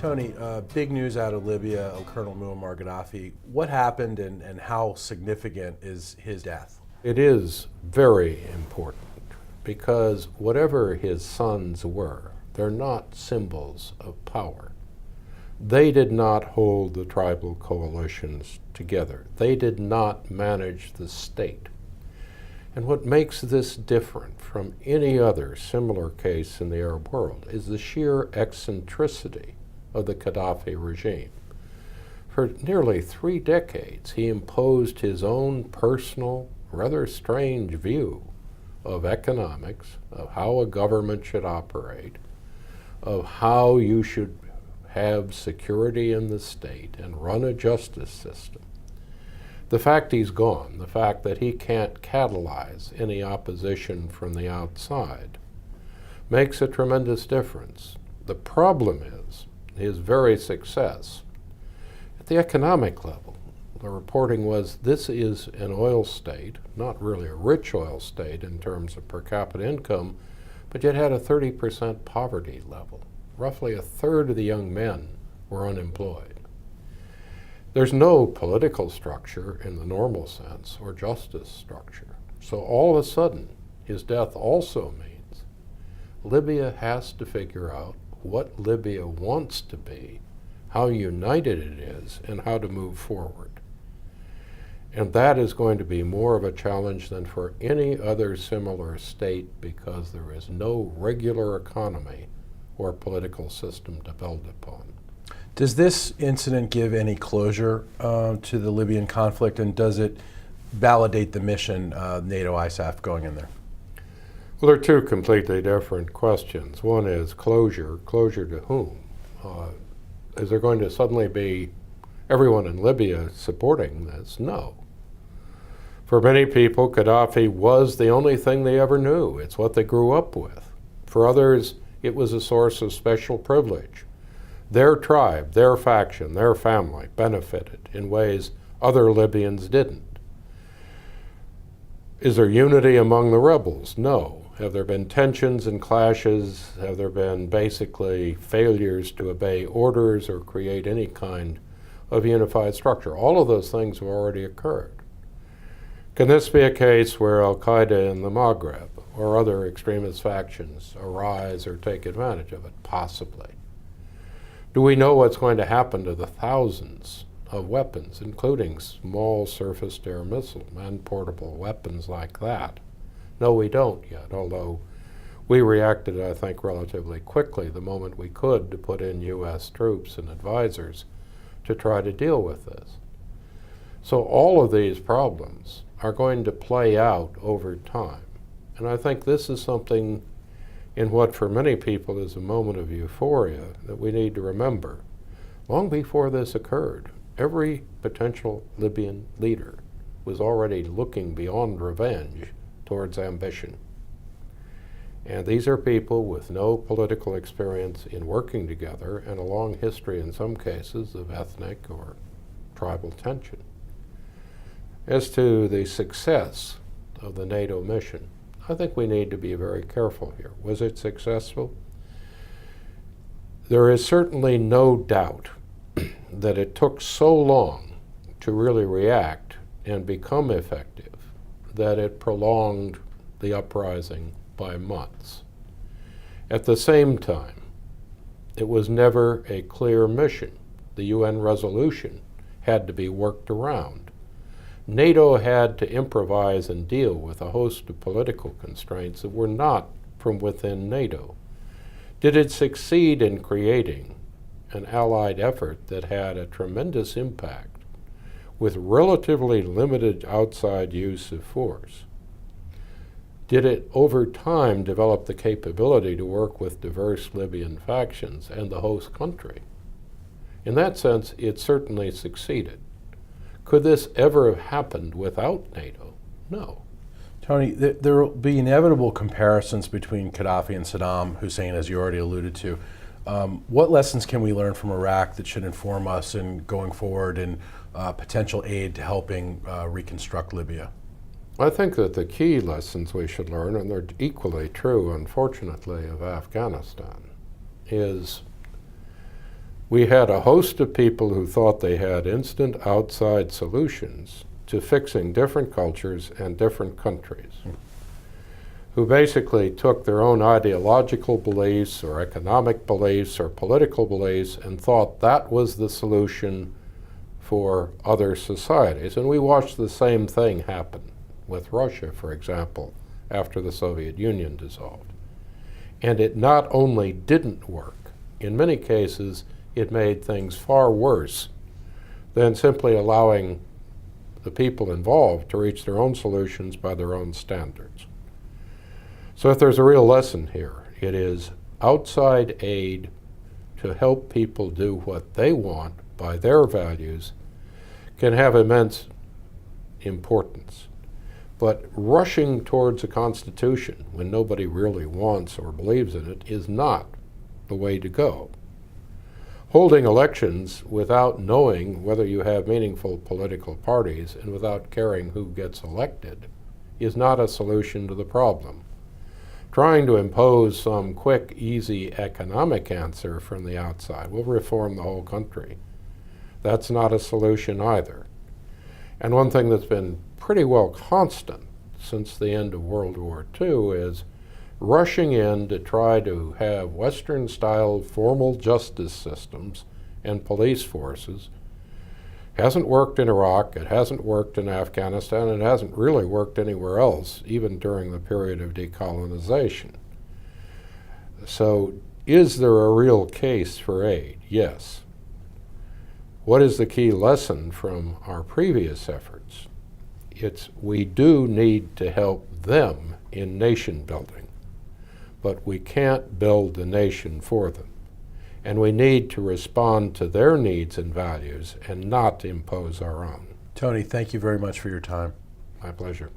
Tony, big news out of Libya, Colonel Muammar Qaddafi. What happened and how significant is his death? It is very important because whatever his sons were, they're not symbols of power. They did not hold the tribal coalitions together. They did not manage the state. And what makes this different from any other similar case in the Arab world is the sheer eccentricity of the Qaddafi regime. For nearly 3 decades, he imposed his own personal, rather strange view of economics, of how a government should operate, of how you should have security in the state and run a justice system. The fact he's gone, the fact that he can't catalyze any opposition from the outside, makes a tremendous difference. The problem is his very success at the economic level. The reporting was this is an oil state, not really a rich oil state in terms of per capita income, but yet had a 30% poverty level. Roughly a third of the young men were unemployed. There's no political structure in the normal sense or justice structure. So all of a sudden, his death also means Libya has to figure out what Libya wants to be, how united it is, and how to move forward. And that is going to be more of a challenge than for any other similar state because there is no regular economy or political system to build upon. Does this incident give any closure to the Libyan conflict, and does it validate the mission NATO ISAF going in there? Well, they're two completely different questions. One is closure. Closure to whom? Is there going to suddenly be everyone in Libya supporting this? No. For many people, Qaddafi was the only thing they ever knew. It's what they grew up with. For others, it was a source of special privilege. Their tribe, their faction, their family benefited in ways other Libyans didn't. Is there unity among the rebels? No. Have there been tensions and clashes? Have there been basically failures to obey orders or create any kind of unified structure? All of those things have already occurred. Can this be a case where Al-Qaeda in the Maghreb or other extremist factions arise or take advantage of it? Possibly. Do we know what's going to happen to the thousands of weapons, including small surface-to-air missile and portable weapons like that? No, we don't yet, although we reacted, I think, relatively quickly the moment we could to put in U.S. troops and advisors to try to deal with this. So all of these problems are going to play out over time. And I think this is something in what for many people is a moment of euphoria that we need to remember. Long before this occurred, every potential Libyan leader was already looking beyond revenge towards ambition. And these are people with no political experience in working together and a long history in some cases of ethnic or tribal tension. As to the success of the NATO mission, I think we need to be very careful here. Was it successful? There is certainly no doubt that it took so long to really react and become effective that it prolonged the uprising by months. At the same time, it was never a clear mission. The UN resolution had to be worked around. NATO had to improvise and deal with a host of political constraints that were not from within NATO. Did it succeed in creating an allied effort that had a tremendous impact with relatively limited outside use of force? Did it over time develop the capability to work with diverse Libyan factions and the host country? In that sense, it certainly succeeded. Could this ever have happened without NATO? No. Tony, there will be inevitable comparisons between Qaddafi and Saddam Hussein, as you already alluded to. What lessons can we learn from Iraq that should inform us in going forward in potential aid to helping reconstruct Libya? I think that the key lessons we should learn, and they're equally true, unfortunately, of Afghanistan, is We had a host of people who thought they had instant outside solutions to fixing different cultures and different countries, who basically took their own ideological beliefs or economic beliefs or political beliefs and thought that was the solution for other societies. And we watched the same thing happen with Russia, for example, after the Soviet Union dissolved. And it not only didn't work, in many cases it made things far worse than simply allowing the people involved to reach their own solutions by their own standards. So if there's a real lesson here, it is outside aid to help people do what they want by their values can have immense importance. But rushing towards a constitution when nobody really wants or believes in it is not the way to go. Holding elections without knowing whether you have meaningful political parties and without caring who gets elected is not a solution to the problem. Trying to impose some quick, easy economic answer from the outside will reform the whole country. That's not a solution either. And one thing that's been pretty well constant since the end of World War II is rushing in to try to have Western-style formal justice systems and police forces hasn't worked in Iraq, it hasn't worked in Afghanistan, it hasn't really worked anywhere else, even during the period of decolonization. So is there a real case for aid? Yes. What is the key lesson from our previous efforts? It's we do need to help them in nation building, but we can't build the nation for them. And we need to respond to their needs and values and not impose our own. Tony, thank you very much for your time. My pleasure.